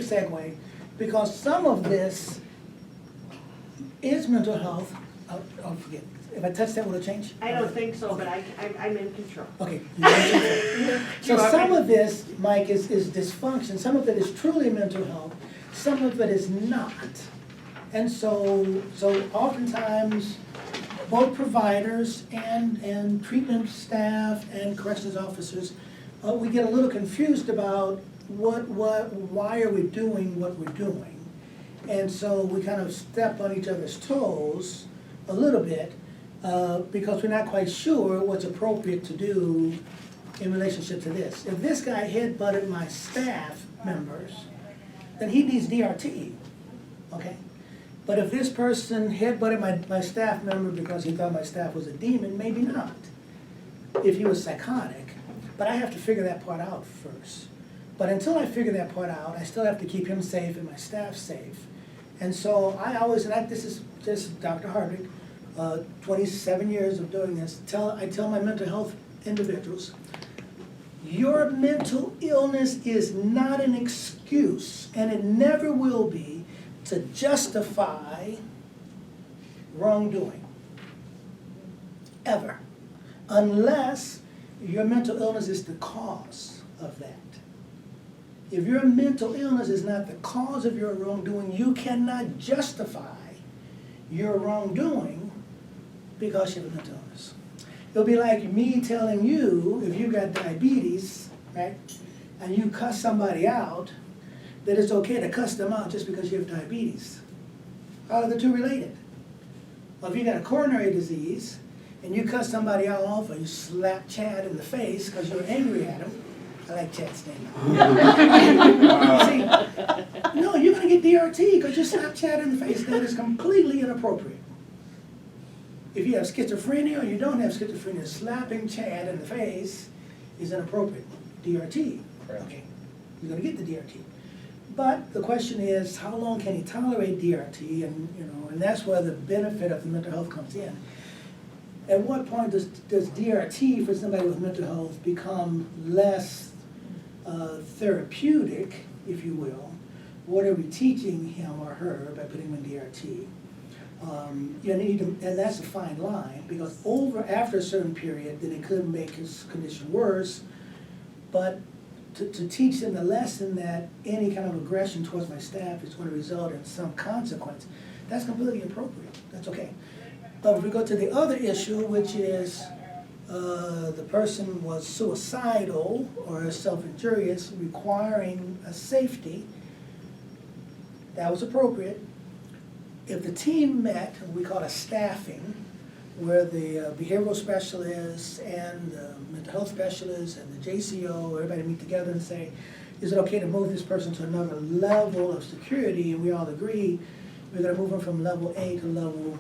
segue, because some of this is mental health. I'll forget. If I touch that, will it change? I don't think so, but I'm in control. Okay. So some of this, Mike, is dysfunction. Some of it is truly mental health. Some of it is not. And so oftentimes, both providers and treatment staff and corrections officers, we get a little confused about why are we doing what we're doing. And so we kind of step on each other's toes a little bit because we're not quite sure what's appropriate to do in relationship to this. If this guy head-butted my staff members, then he needs DRT, okay? But if this person head-butted my staff member because he thought my staff was a demon, maybe not, if he was psychotic. But I have to figure that part out first. But until I figure that part out, I still have to keep him safe and my staff safe. And so I always, this is just Dr. Hardwick, 27 years of doing this, I tell my mental health individuals, your mental illness is not an excuse, and it never will be, to justify wrongdoing, ever, unless your mental illness is the cause of that. If your mental illness is not the cause of your wrongdoing, you cannot justify your wrongdoing because you have a mental illness. It'll be like me telling you, if you got diabetes, right, and you cuss somebody out, that it's okay to cuss them out just because you have diabetes. How are the two related? Well, if you got a coronary disease, and you cuss somebody out or you slap Chad in the face because you're angry at him, I like Chad's name. See, no, you're going to get DRT because you slapped Chad in the face. That is completely inappropriate. If you have schizophrenia or you don't have schizophrenia, slapping Chad in the face is inappropriate. DRT. Okay, you're going to get the DRT. But the question is, how long can he tolerate DRT? And that's where the benefit of the mental health comes in. At what point does DRT for somebody with mental health become less therapeutic, if you will? What are we teaching him or her by putting him in DRT? And that's a fine line, because after a certain period, then it could make his condition worse. But to teach them the lesson that any kind of aggression towards my staff is going to result in some consequence, that's completely appropriate. That's okay. But if we go to the other issue, which is the person was suicidal or self-injurious, requiring a safety, that was appropriate. If the team met, we call it a staffing, where the behavioral specialists and the mental health specialists and the JCO, everybody meet together and say, is it okay to move this person to another level of security? And we all agree we're going to move them from level A to level,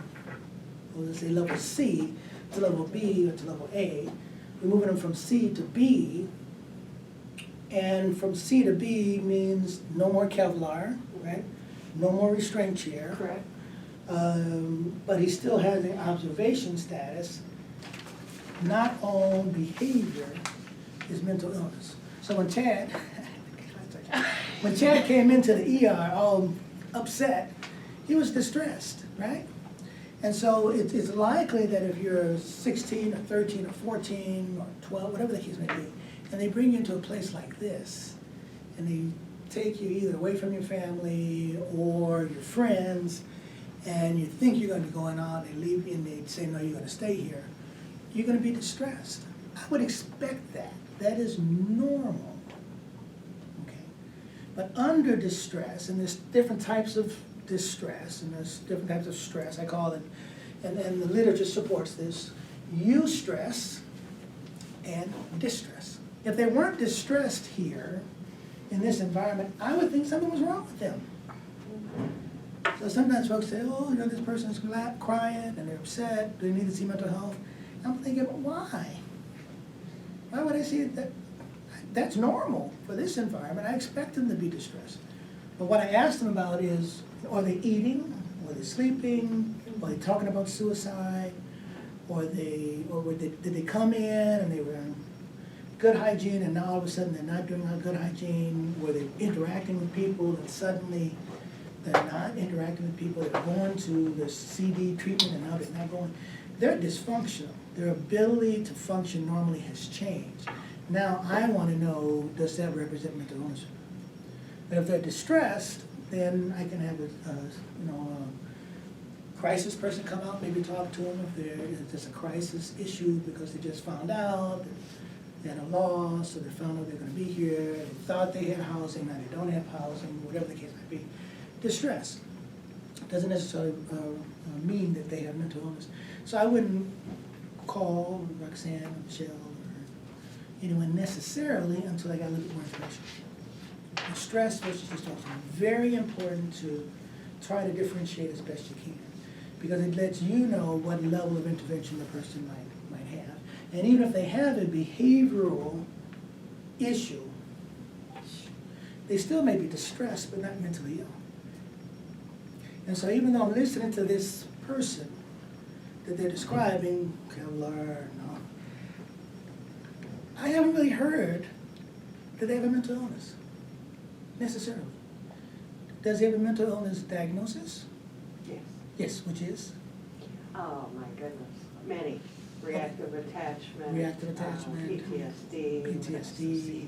well, let's say level C to level B or to level A. We're moving them from C to B, and from C to B means no more Kevlar, right? No more restraint chair. Correct. But he still has an observation status. Not all behavior is mental illness. So when Chad came into the ER all upset, he was distressed, right? And so it's likely that if you're 16 or 13 or 14 or 12, whatever the case may be, and they bring you into a place like this, and they take you either away from your family or your friends, and you think you're going to be going on, they leave you and they say, no, you're going to stay here, you're going to be distressed. I would expect that. That is normal. Okay? But under distress, and there's different types of distress, and there's different types of stress, I call it, and the literature supports this, eustress and distress. If they weren't distressed here, in this environment, I would think something was wrong with them. So sometimes folks say, oh, this person's crying and they're upset, they need to see mental health. I'm thinking, why? Why would I see that? That's normal for this environment. I expect them to be distressed. But what I asked them about is, are they eating? Are they sleeping? Are they talking about suicide? Did they come in and good hygiene and now all of a sudden they're not doing good hygiene, where they're interacting with people and suddenly they're not interacting with people, they're going to the CD treatment and now they're not going. They're dysfunctional. Their ability to function normally has changed. Now I want to know, does that represent mental illness? But if they're distressed, then I can have a crisis person come out, maybe talk to them if there's a crisis issue because they just found out that they had a loss, or they found out they're going to be here, they thought they had housing, now they don't have housing, whatever the case might be. Distress doesn't necessarily mean that they have mental illness. So I wouldn't call Roxanne or Michelle or anyone necessarily until I got a little bit more information. Stress versus dysfunction, very important to try to differentiate as best you can, because it lets you know what level of intervention the person might have. And even if they have a behavioral issue, they still may be distressed but not mentally ill. And so even though I'm listening to this person that they're describing, Kevlar, no, I haven't really heard that they have a mental illness, necessarily. Does he have a mental illness diagnosis? Yes. Yes, which is? Oh, my goodness, many. Reactive attachment. Reactive attachment. PTSD. PTSD.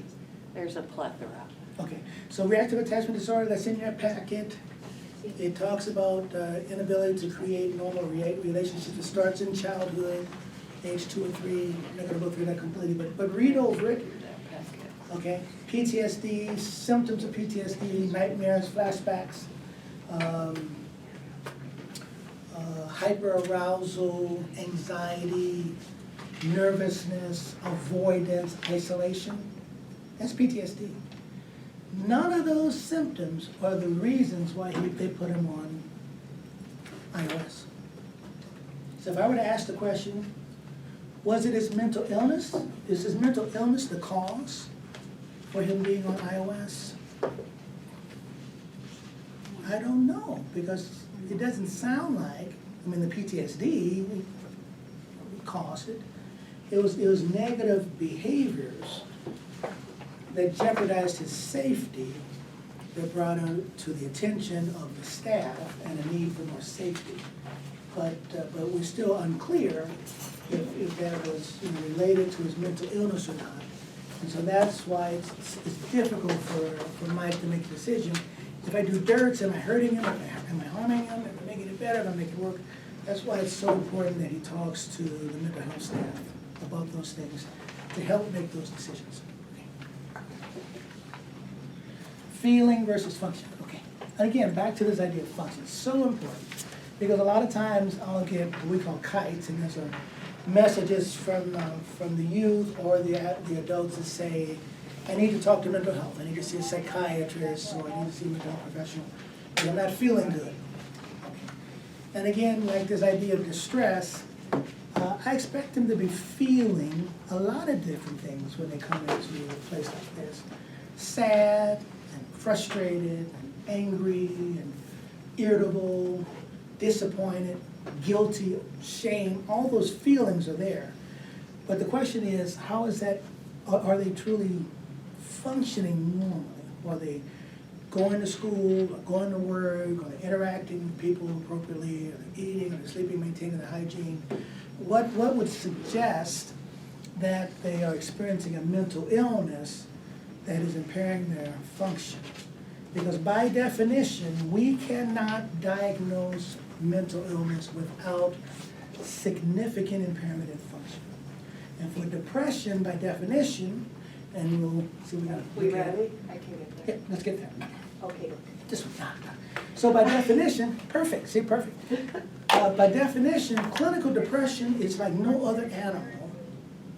There's a plethora. Okay, so reactive attachment disorder, that's in your packet. It talks about inability to create normal relationships. It starts in childhood, age 2 or 3. I'm not gonna go through that completely, but read over it. Okay, PTSD, symptoms of PTSD, nightmares, flashbacks, hyperarousal, anxiety, nervousness, avoidance, isolation. That's PTSD. None of those symptoms are the reasons why they put him on iOS. So if I were to ask the question, was it his mental illness? Is his mental illness the cause for him being on iOS? I don't know, because it doesn't sound like, I mean, the PTSD caused it. It was negative behaviors that jeopardized his safety that brought him to the attention of the staff and a need for more safety. But we're still unclear if that was related to his mental illness or not. And so that's why it's difficult for Mike to make a decision. If I do DIRTs, am I hurting him? Am I harming him? Am I making it better? Am I making it work? That's why it's so important that he talks to the mental health staff about those things to help make those decisions. Feeling versus function. Okay. And again, back to this idea of function. It's so important because a lot of times I'll get what we call kites, and there's messages from the youth or the adults that say, I need to talk to mental health. I need to see a psychiatrist, or I need to see a mental health professional because I'm not feeling good. Okay. And again, like this idea of distress, I expect them to be feeling a lot of different things when they come into a place like this. Sad, frustrated, and angry, and irritable, disappointed, guilty, shame, all those feelings are there. But the question is, how is that, are they truly functioning normally? Are they going to school, or going to work, are they interacting with people appropriately, are they eating, are they sleeping, maintaining their hygiene? What would suggest that they are experiencing a mental illness that is impairing their function? Because by definition, we cannot diagnose mental illness without significant impairment in function. And for depression, by definition, and we'll see, We ready? I can get there. Yeah, let's get there. Okay. This one. So by definition, perfect, see, perfect. By definition, clinical depression is like no other animal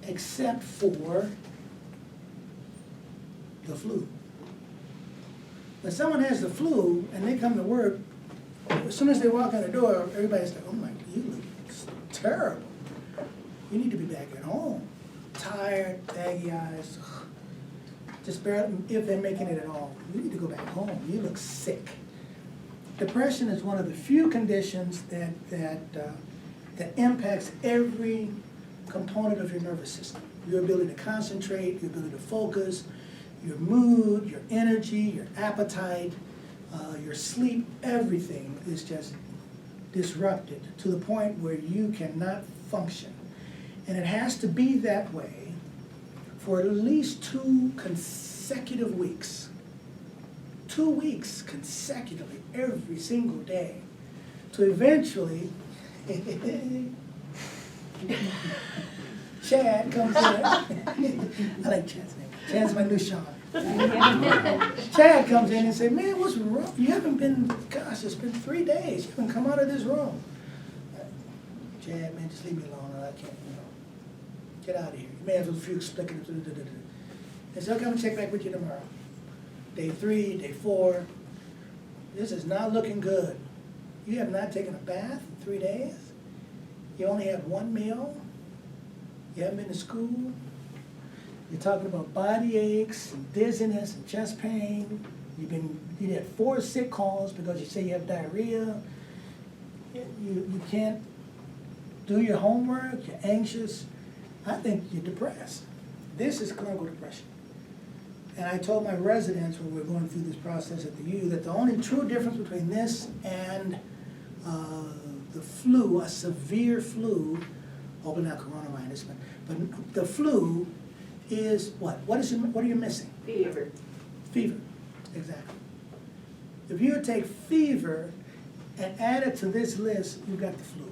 except for the flu. When someone has the flu and they come to work, as soon as they walk in the door, everybody's like, oh my, you look terrible. You need to be back at home. Tired, baggy eyes, just barely, if they're making it at all. You need to go back home. You look sick. Depression is one of the few conditions that impacts every component of your nervous system. your ability to concentrate, your ability to focus, your mood, your energy, your appetite, your sleep, everything is just disrupted to the point where you cannot function. And it has to be that way for at least 2 consecutive weeks. 2 weeks consecutively, every single day, to eventually, Chad comes in. I like Chad's name. Chad's my new Sean. Chad comes in and says, man, what's wrong? You haven't been, gosh, it's been 3 days. You haven't come out of this room. Chad, man, just leave me alone. I can't, get out of here. You may have a few explicatives. I said, okay, I'm gonna check back with you tomorrow. Day 3, day 4. This is not looking good. You have not taken a bath in 3 days. You only had 1 meal. You haven't been to school. You're talking about body aches and dizziness and chest pain. You had 4 sick calls because you say you have diarrhea. You can't do your homework. You're anxious. I think you're depressed. This is clinical depression. And I told my residents when we were going through this process at the U that the only true difference between this and the flu, a severe flu, hopefully not coronavirus, but the flu is what? What are you missing? Fever. Fever, exactly. If you take fever and add it to this list, you've got the flu.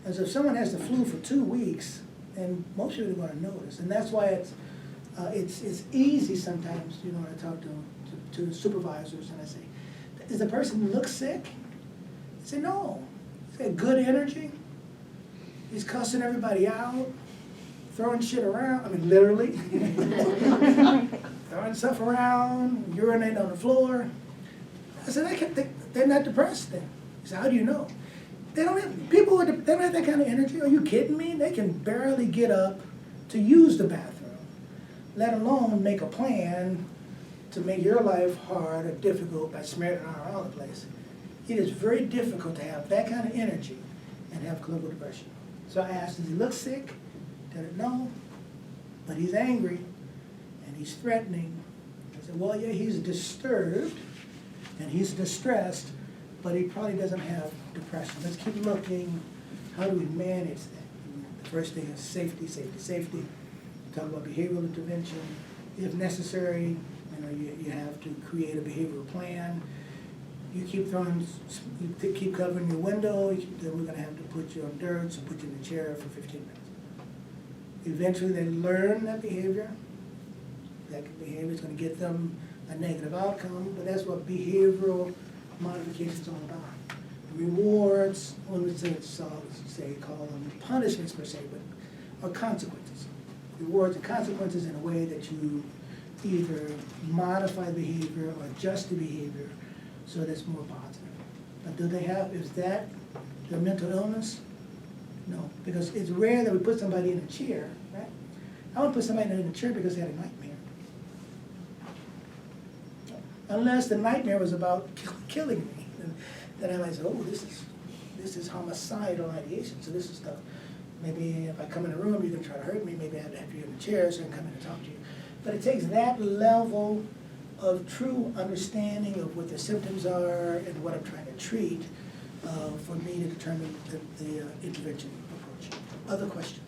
As if someone has the flu for 2 weeks, and most people are going to notice, and that's why it's easy sometimes. When I talk to supervisors and I say, "Does the person look sick?" They say, "No, he's got good energy. He's cussing everybody out, throwing shit around. I mean, literally, throwing stuff around, urinating on the floor." I said, "They're not depressed then." He said, "How do you know?" They don't have they don't have that kind of energy. Are you kidding me? They can barely get up to use the bathroom, let alone make a plan to make your life hard or difficult by smearing it all over the place. It is very difficult to have that kind of energy and have clinical depression. So I asked, does he look sick? They said, no, but he's angry and he's threatening. I said, well, yeah, he's disturbed and he's distressed, but he probably doesn't have depression. Let's keep looking. How do we manage that? The first thing is safety, safety, safety. Talk about behavioral intervention. If necessary, you have to create a behavioral plan. You keep covering your window, then we're going to have to put you on dirt, so put you in a chair for 15 minutes. Eventually they learn that behavior. That behavior is going to get them a negative outcome, but that's what behavioral modification is all about. Rewards, I wouldn't say call them punishments per se, but are consequences. Rewards and consequences in a way that you either modify the behavior or adjust the behavior so that's more positive. But is that their mental illness? No, because it's rare that we put somebody in a chair, right? I wouldn't put somebody in a chair because they had a nightmare. Unless the nightmare was about killing me. Then I might say, oh, this is homicidal ideation, so this is stuff. Maybe if I come in a room, you can try to hurt me, maybe I have to have you in a chair so I can come in and talk to you. But it takes that level of true understanding of what the symptoms are and what I'm trying to treat for me to determine the intervention approach. Other questions?